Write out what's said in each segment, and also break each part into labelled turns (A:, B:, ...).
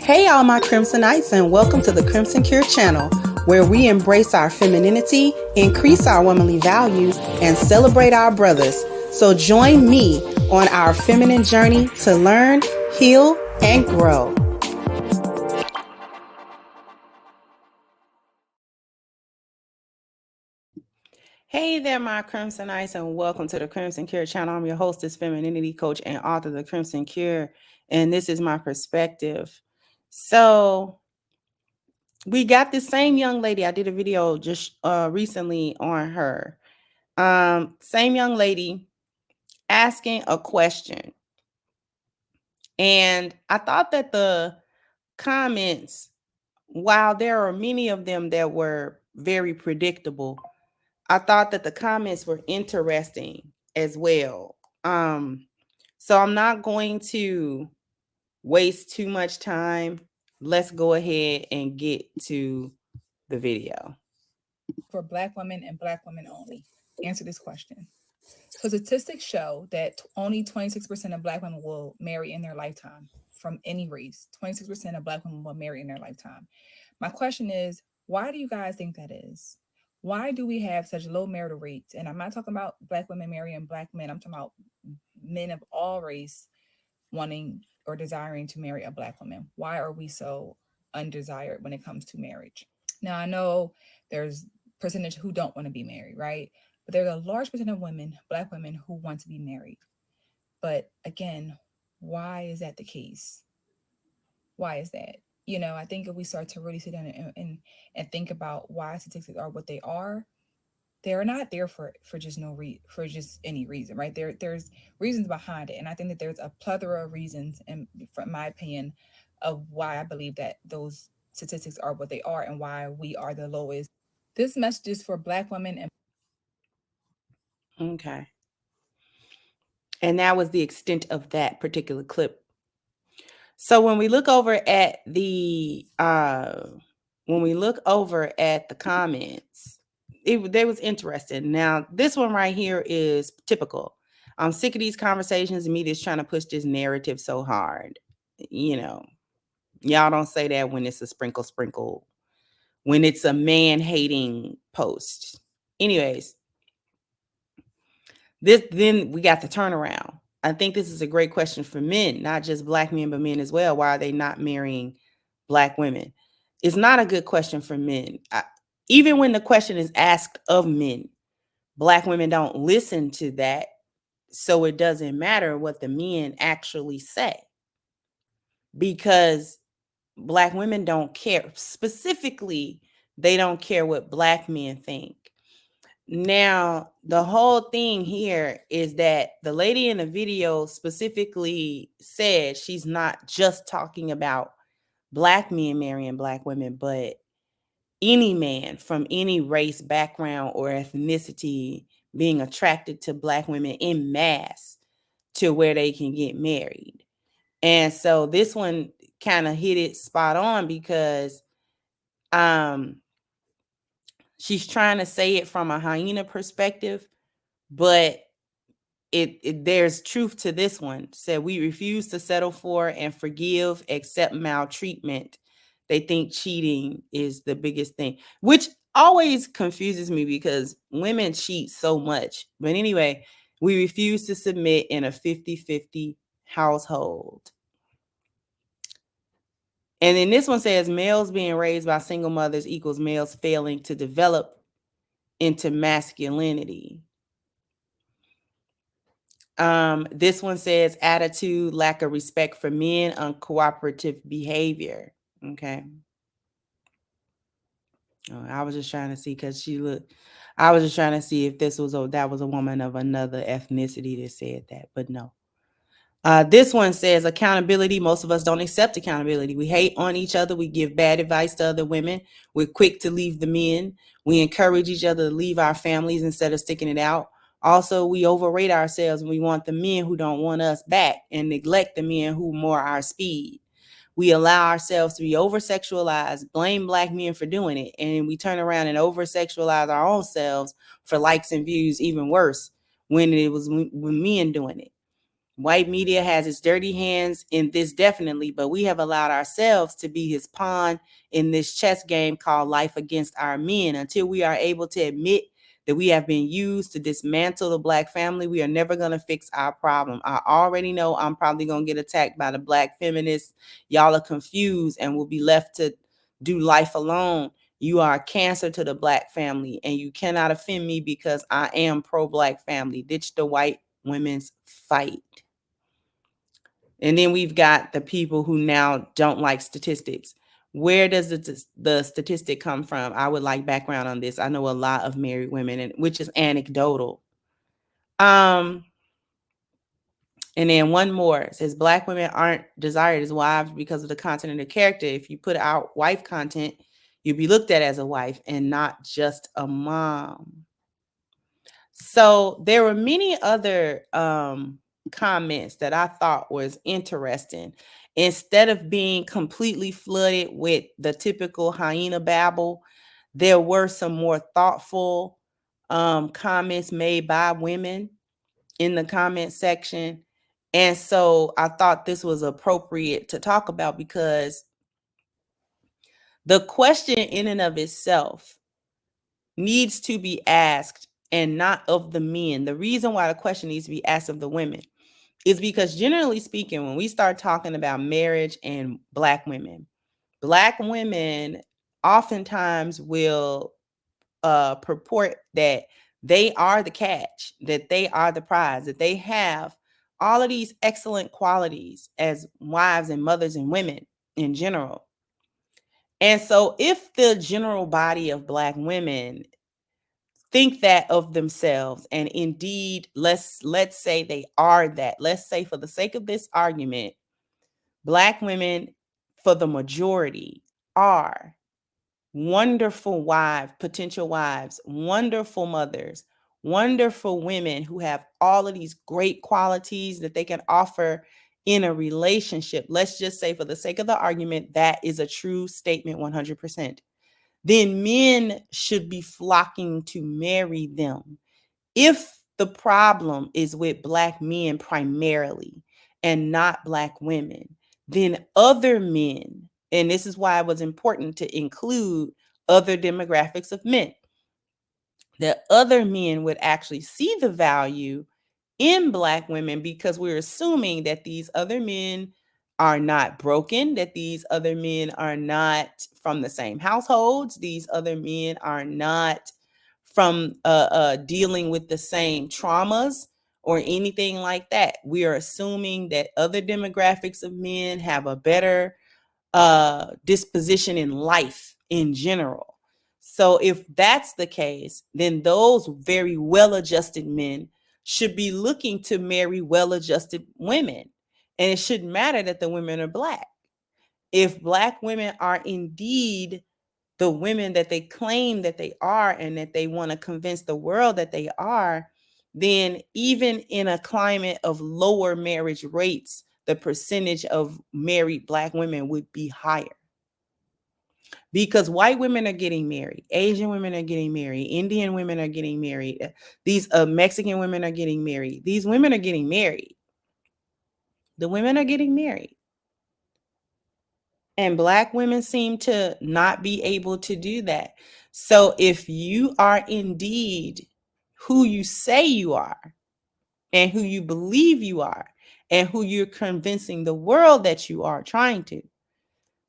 A: Hey, all my Crimsonites, and welcome to the Crimson Cure channel, where we embrace our femininity, increase our womanly values, and celebrate our brothers. So join me on our feminine journey to learn, heal, and grow. Hey there, my Crimsonites, and welcome to the Crimson Cure channel. I'm your hostess, femininity coach, and author of the Crimson Cure, and this is my perspective. So we got this same young lady. I did a video just recently on her. Same young lady asking a question. And I thought that the comments, while there are many of them that were very predictable, I thought that the comments were interesting as well. So I'm not going to waste too much time. Let's go ahead and get to the video.
B: For Black women and Black women only? Answer this question. So statistics show that only 26% of Black women will marry in their lifetime from any race. 26% of Black women will marry in their lifetime. My question is, why do you guys think that is? Why do we have such low marital rates? And I'm not talking about Black women marrying Black men. I'm talking about men of all race wanting or desiring to marry a Black woman. Why are we so undesired when it comes to marriage? Now, I know there's percentage who don't want to be married, right? But there's a large percent of women, Black women, who want to be married. But again, why is that the case? Why is that? I think if we start to really sit down and think about why statistics are what they are, they're not there for just for just any reason, right? There's reasons behind it, and I think that there's a plethora of reasons, and from my opinion, of why I believe that those statistics are what they are and why we are the lowest. This message is for Black women and
A: Okay. And that was the extent of that particular clip. So when we look over at the comments, they was interesting. Now, this one right here is typical. I'm sick of these conversations and me just trying to push this narrative so hard. Y'all don't say that when it's a sprinkle, when it's a man-hating post. Anyways, then we got the turnaround. I think this is a great question for men, not just Black men, but men as well. Why are they not marrying Black women? It's not a good question for men. Even when the question is asked of men, Black women don't listen to that. So it doesn't matter what the men actually say, because Black women don't care. Specifically, they don't care what Black men think. Now, the whole thing here is that the lady in the video specifically said she's not just talking about Black men marrying Black women, but any man from any race, background, or ethnicity being attracted to Black women in mass to where they can get married. And so this one kind of hit it spot on, because she's trying to say it from a hyena perspective, but there's truth to this one. Said we refuse to settle for and forgive except maltreatment. They think cheating is the biggest thing, which always confuses me because women cheat so much. But anyway, we refuse to submit in a 50-50 household. And then this one says males being raised by single mothers equals males failing to develop into masculinity. This one says attitude, lack of respect for men, uncooperative behavior. Okay. I was just trying to see, because I was just trying to see if that was a woman of another ethnicity that said that, but no. This one says accountability. Most of us don't accept accountability. We hate on each other. We give bad advice to other women. We're quick to leave the men. We encourage each other to leave our families instead of sticking it out. Also, we overrate ourselves, and we want the men who don't want us back and neglect the men who more our speed. We allow ourselves to be over-sexualized, blame Black men for doing it, and we turn around and over-sexualize our own selves for likes and views, even worse, when it was when men doing it. White media has its dirty hands in this definitely, but we have allowed ourselves to be his pawn in this chess game called life against our men. Until we are able to admit that we have been used to dismantle the Black family, we are never going to fix our problem. I already know I'm probably going to get attacked by the Black feminists. Y'all are confused and will be left to do life alone. You are a cancer to the Black family, and you cannot offend me because I am pro-Black family. Ditch the white women's fight. And then we've got the people who now don't like statistics. Where does the statistic come from? I would like background on this. I know a lot of married women, and which is anecdotal. And then one more, it says Black women aren't desired as wives because of the content of the character. If you put out wife content, you'll be looked at as a wife and not just a mom. So there were many other comments that I thought was interesting. Instead of being completely flooded with the typical hyena babble, there were some more thoughtful comments made by women in the comment section. And so I thought this was appropriate to talk about because the question in and of itself needs to be asked and not of the men. The reason why the question needs to be asked of the women is because, generally speaking, when we start talking about marriage and Black women oftentimes will purport that they are the catch, that they are the prize, that they have all of these excellent qualities as wives and mothers and women in general. And so if the general body of Black women think that of themselves, and indeed let's say they are that, let's say for the sake of this argument, Black women for the majority are wonderful wives, potential wives, wonderful mothers, wonderful women who have all of these great qualities that they can offer in a relationship. Let's just say for the sake of the argument that is a true statement 100%. Then men should be flocking to marry them. If the problem is with Black men primarily and not Black women, then other men, and this is why it was important to include other demographics of men, that other men would actually see the value in Black women, because we're assuming that these other men are not broken, that these other men are not from the same households, these other men are not from dealing with the same traumas or anything like that. We are assuming that other demographics of men have a better disposition in life in general. So if that's the case, then those very well-adjusted men should be looking to marry well-adjusted women. And it shouldn't matter that the women are Black. If Black women are indeed the women that they claim that they are and that they want to convince the world that they are, then even in a climate of lower marriage rates, the percentage of married Black women would be higher. Because white women are getting married, Asian women are getting married, Indian women are getting married, these Mexican women are getting married. These women are getting married. The women are getting married. And Black women seem to not be able to do that. So if you are indeed who you say you are and who you believe you are and who you're convincing the world that you are trying to,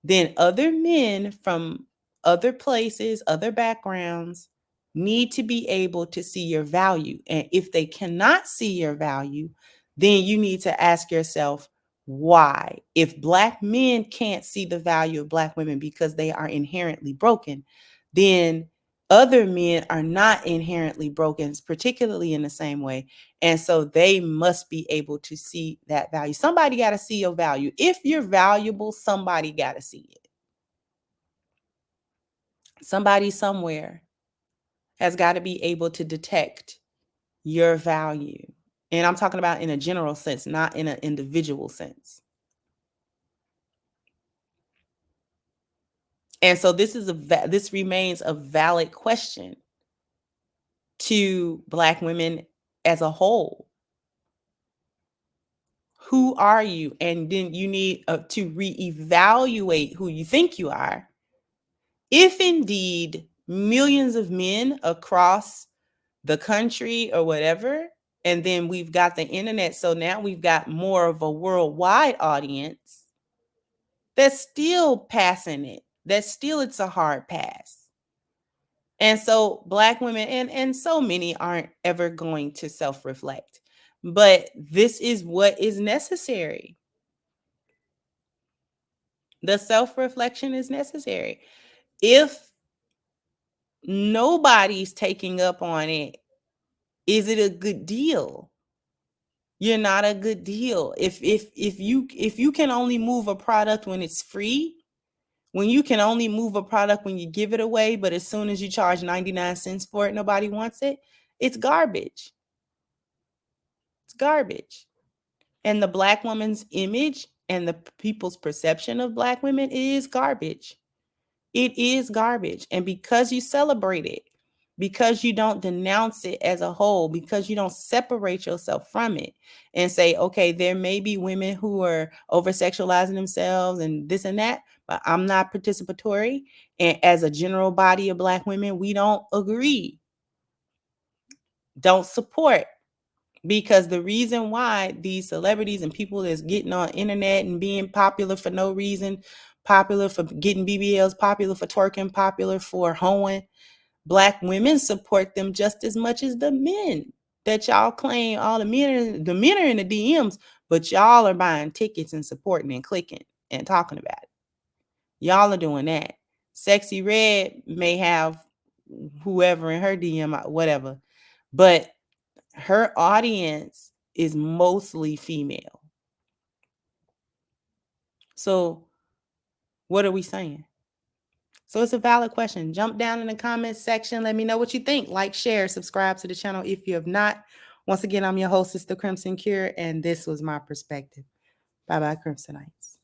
A: then other men from other places, other backgrounds need to be able to see your value. And if they cannot see your value, then you need to ask yourself, why? If Black men can't see the value of Black women because they are inherently broken, then other men are not inherently broken, particularly in the same way. And so they must be able to see that value. Somebody got to see your value. If you're valuable, somebody got to see it. Somebody somewhere has got to be able to detect your value. And I'm talking about in a general sense, not in an individual sense. And so this remains a valid question to Black women as a whole. Who are you? And then you need to reevaluate who you think you are. If indeed millions of men across the country or whatever, and then we've got the internet, so now we've got more of a worldwide audience, that's still passing it. That's still, it's a hard pass. And so Black women and so many aren't ever going to self-reflect. But this is what is necessary. The self-reflection is necessary. If nobody's taking up on it, is it a good deal? You're not a good deal. If you can only move a product when it's free, when you can only move a product when you give it away, but as soon as you charge 99 cents for it, nobody wants it, it's garbage. It's garbage. And the Black woman's image and the people's perception of Black women is garbage. It is garbage. And because you celebrate it, because you don't denounce it as a whole, because you don't separate yourself from it and say, okay, there may be women who are over sexualizing themselves and this and that, but I'm not participatory. And as a general body of Black women, we don't agree, don't support. Because the reason why these celebrities and people that's getting on internet and being popular for no reason, popular for getting BBLs, popular for twerking, popular for hoeing, Black women support them just as much as the men that y'all claim. All the men are in the DMs, but y'all are buying tickets and supporting and clicking and talking about it. Y'all are doing that. Sexy Red may have whoever in her DM, whatever, but her audience is mostly female. So what are we saying? So it's a valid question. Jump down in the comments section. Let me know what you think. Like, share, subscribe to the channel if you have not. Once again, I'm your hostess, The Crimson Cure, and this was my perspective. Bye-bye, Crimsonites.